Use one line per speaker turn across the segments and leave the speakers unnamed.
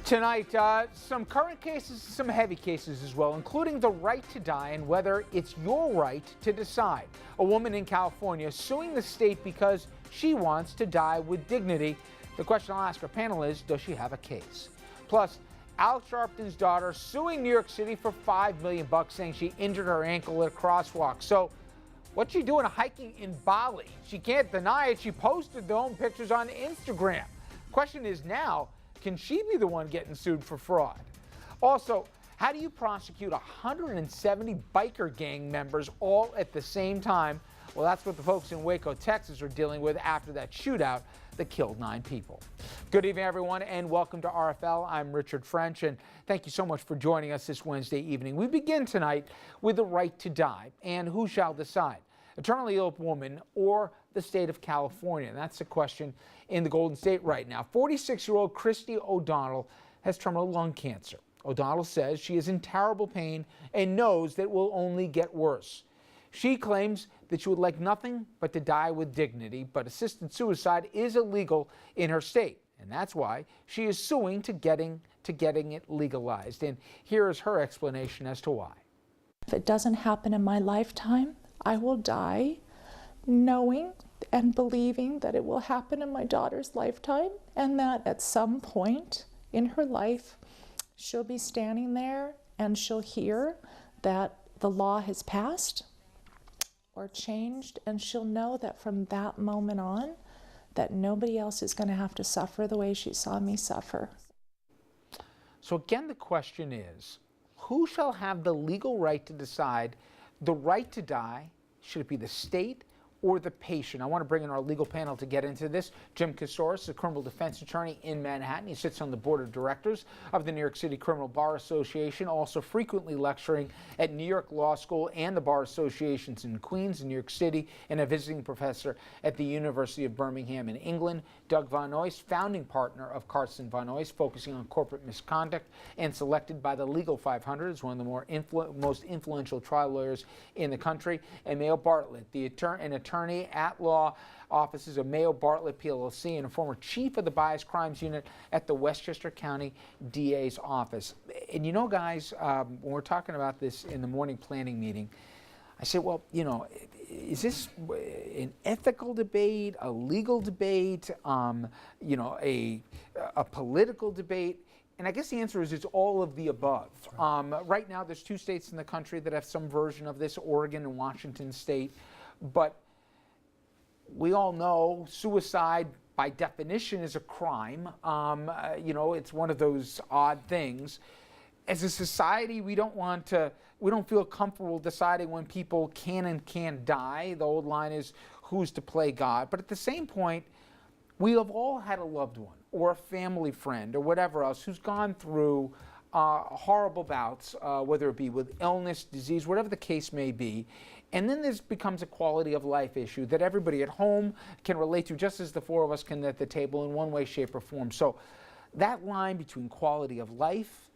Tonight, some current cases, some heavy cases as well, including the right to die and whether it's your right to decide. A woman in California suing the state because she wants to die with dignity. The question I'll ask our panel is, does she have a case? Plus, Al Sharpton's daughter suing New York City for $5 million, saying she injured her ankle at a crosswalk. So, what's she doing hiking in Bali? She can't deny it. She posted their own pictures on Instagram. Question is now, can she be the one getting sued for fraud? Also, how do you prosecute 170 biker gang members all at the same time? Well, that's what the folks in Waco, Texas are dealing with after that shootout that killed 9 people. Good evening, everyone, and welcome to RFL. I'm Richard French, and thank you so much for joining us this Wednesday evening. We begin tonight with the right to die, and who shall decide? A terminally ill woman or the state of California? That's the question in the Golden State right now. 46-year-old Christy O'Donnell has terminal lung cancer. O'Donnell says she is in terrible pain and knows that it will only get worse. She claims that she would like nothing but to die with dignity, but assisted suicide is illegal in her state, and that's why she is suing to getting it legalized. And here is her explanation as to why.
If it doesn't happen in my lifetime, I will die knowing and believing that it will happen in my daughter's lifetime, and that at some point in her life she'll be standing there and she'll hear that the law has passed or changed, and she'll know that from that moment on that nobody else is going to have to suffer the way she saw me suffer.
So again, the question is, who shall have the legal right to decide the right to die? Should it be the state or the patient? I want to bring in our legal panel to get into this. Jim Kasoris, a criminal defense attorney in Manhattan. He sits on the board of directors of the New York City Criminal Bar Association, also frequently lecturing at New York Law School and the bar associations in Queens and New York City, and a visiting professor at the University of Birmingham in England. Doug Von Oist, founding partner of Carson Von Oist, focusing on corporate misconduct, and selected by the Legal 500 as one of the most influential trial lawyers in the country. And Mayo Bartlett, an attorney at law, offices of Mayo Bartlett PLLC, and a former chief of the Bias Crimes Unit at the Westchester County DA's office. And you know, guys, when we're talking about this in the morning planning meeting, I said, well, you know, is this an ethical debate, a legal debate, you know, a political debate? And I guess the answer is it's all of the above. Right now, there's 2 states in the country that have some version of this, Oregon and Washington State. But we all know suicide, by definition, is a crime. You know, it's one of those odd things. As a society, we don't feel comfortable deciding when people can and can't die. The old line is, who's to play God? But at the same point, we have all had a loved one or a family friend or whatever else who's gone through horrible bouts, whether it be with illness, disease, whatever the case may be. And then this becomes a quality of life issue that everybody at home can relate to, just as the 4 of us can at the table in one way, shape, or form. So that line between quality of life,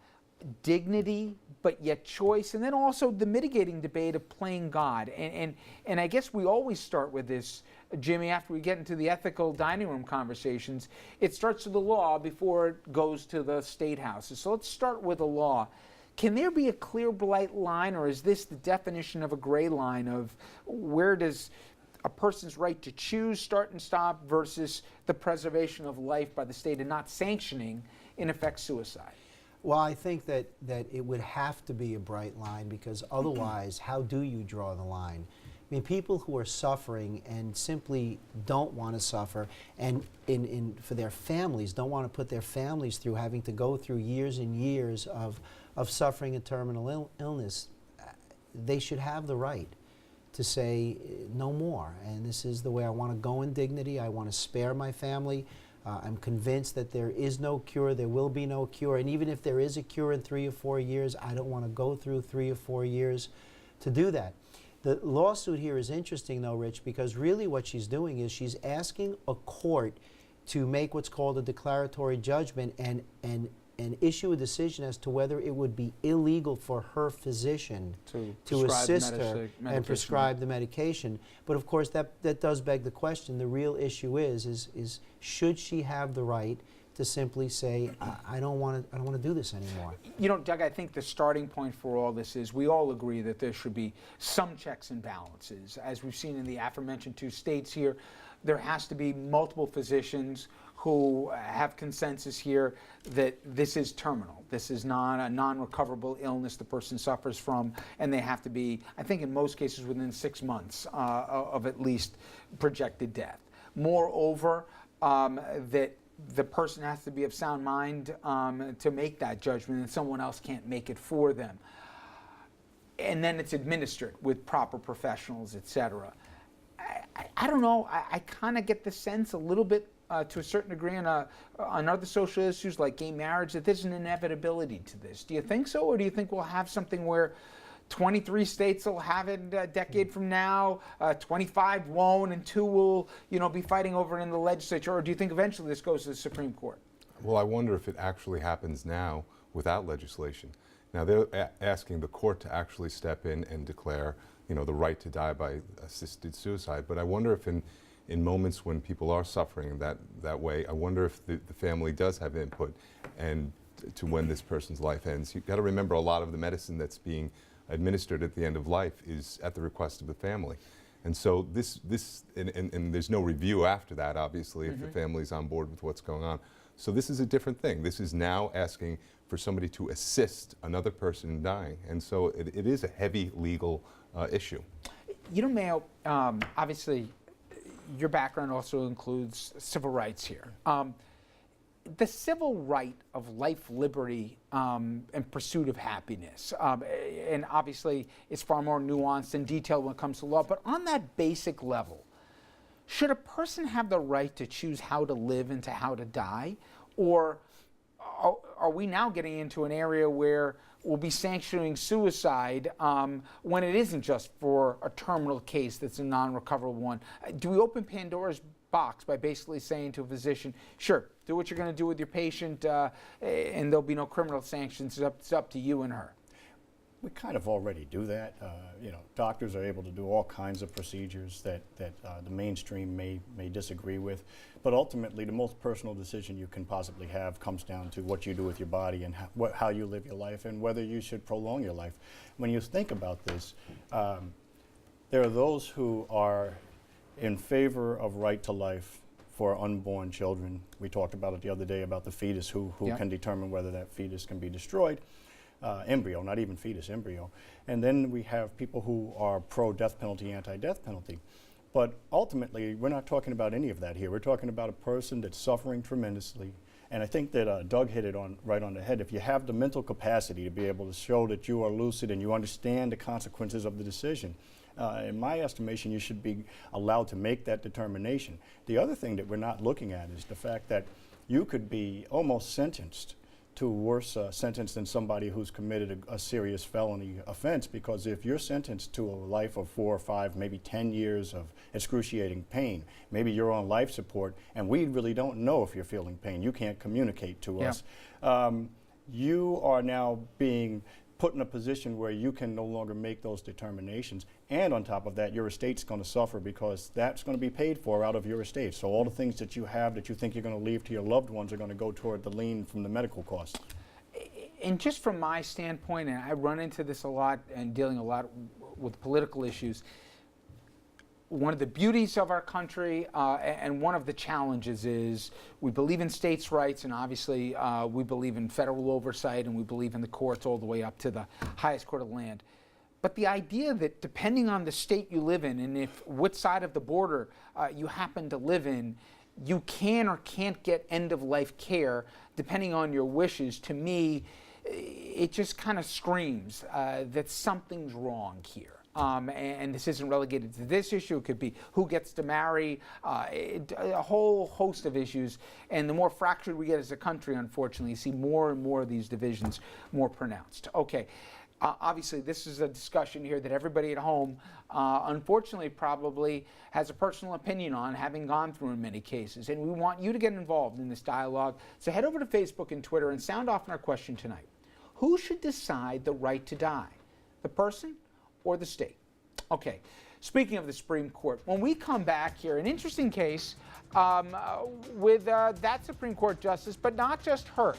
dignity, but yet choice, and then also the mitigating debate of playing God. And I guess we always start with this, Jimmy, after we get into the ethical dining room conversations. It starts with the law before it goes to the state houses. So let's start with the law. Can there be a clear, bright line, or is this the definition of a gray line of where does a person's right to choose start and stop versus the preservation of life by the state and not sanctioning, in effect, suicide?
Well, I think that it would have to be a bright line, because otherwise, how do you draw the line? I mean, people who are suffering and simply don't want to suffer, and for their families, don't want to put their families through having to go through years and years of suffering a terminal illness, they should have the right to say no more. And this is the way I want to go in dignity. I want to spare my family. I'm convinced that there is no cure, there will be no cure, and even if there is a cure in 3 or 4 years, I don't want to go through 3 or 4 years to do that. The lawsuit here is interesting, though, Rich, because really what she's doing is she's asking a court to make what's called a declaratory judgment and issue a decision as to whether it would be illegal for her physician to assist her and prescribe the medication. But of course, that does beg the question. The real issue is should she have the right to simply say, I don't want to do this anymore.
You know, Doug, I think the starting point for all this is we all agree that there should be some checks and balances. As we've seen in the aforementioned 2 states here, there has to be multiple physicians who have consensus here that this is terminal. This is not a non-recoverable illness the person suffers from, and they have to be, I think in most cases, within 6 months of at least projected death. Moreover, that the person has to be of sound mind to make that judgment, and someone else can't make it for them. And then it's administered with proper professionals, et cetera. I don't know. I kind of get the sense a little bit, to a certain degree, on other social issues like gay marriage, that there's an inevitability to this. Do you think so, or do you think we'll have something where 23 states will have it a decade from now, 25 won't, and 2 will, be fighting over it in the legislature? Or do you think eventually this goes to the Supreme Court?
Well, I wonder if it actually happens now without legislation. Now they're asking the court to actually step in and declare, the right to die by assisted suicide. But I wonder if in moments when people are suffering that way, I wonder if the family does have input and to when this person's life ends. You've got to remember, a lot of the medicine that's being administered at the end of life is at the request of the family. And so and there's no review after that, obviously, if the family's on board with what's going on. So this is a different thing. This is now asking for somebody to assist another person in dying. And so it is a heavy legal issue.
Mayo, obviously, your background also includes civil rights here. The civil right of life, liberty, and pursuit of happiness, and obviously it's far more nuanced and detailed when it comes to law, but on that basic level, should a person have the right to choose how to live and to how to die? Or are we now getting into an area where we'll be sanctioning suicide when it isn't just for a terminal case that's a non-recoverable one? Do we open Pandora's box by basically saying to a physician, sure, do what you're going to do with your patient, and there'll be no criminal sanctions, it's up to you and her?
We kind of already do that. Doctors are able to do all kinds of procedures that the mainstream may disagree with. But ultimately, the most personal decision you can possibly have comes down to what you do with your body and how you live your life and whether you should prolong your life. When you think about this, there are those who are in favor of right to life for unborn children. We talked about it the other day about the fetus who can determine whether that fetus can be destroyed. Embryo, not even fetus, embryo. And then we have people who are pro-death penalty, anti-death penalty. But ultimately, we're not talking about any of that here. We're talking about a person that's suffering tremendously. And I think that Doug hit it right on the head. If you have the mental capacity to be able to show that you are lucid and you understand the consequences of the decision, in my estimation, you should be allowed to make that determination. The other thing that we're not looking at is the fact that you could be almost sentenced to a worse sentence than somebody who's committed a serious felony offense, because if you're sentenced to a life of 4 or 5, maybe 10 years of excruciating pain, maybe you're on life support, and we really don't know if you're feeling pain. You can't communicate to us. You are now being put in a position where you can no longer make those determinations, and on top of that, your estate's going to suffer because that's going to be paid for out of your estate. So all the things that you have that you think you're going to leave to your loved ones are going to go toward the lien from the medical costs.
And just from my standpoint, and I run into this a lot and dealing a lot with political issues, one of the beauties of our country and one of the challenges is we believe in states' rights, and obviously we believe in federal oversight, and we believe in the courts all the way up to the highest court of the land. But the idea that depending on the state you live in and which side of the border you happen to live in, you can or can't get end-of-life care depending on your wishes, to me, it just kind of screams that something's wrong here. And this isn't relegated to this issue. It could be who gets to marry, a whole host of issues. And the more fractured we get as a country, unfortunately, you see more and more of these divisions more pronounced. Okay, obviously this is a discussion here that everybody at home, unfortunately, probably has a personal opinion on, having gone through in many cases. And we want you to get involved in this dialogue. So head over to Facebook and Twitter and sound off on our question tonight. Who should decide the right to die? The person or the state? Okay, Speaking of the Supreme Court, when we come back here, an interesting case with that Supreme Court justice, but not just her.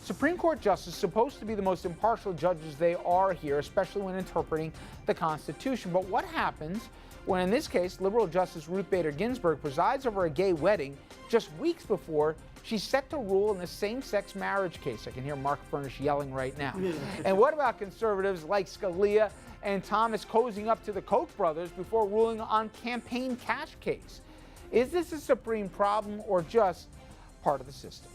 Supreme Court justice supposed to be the most impartial judges they are here, especially when interpreting the Constitution. But what happens when, in this case, liberal Justice Ruth Bader Ginsburg presides over a gay wedding just weeks before she's set to rule in the same-sex marriage case? I can hear Mark Furnish yelling right now. And what about conservatives like Scalia and Thomas cozying up to the Koch brothers before ruling on campaign cash case? Is this a supreme problem or just part of the system?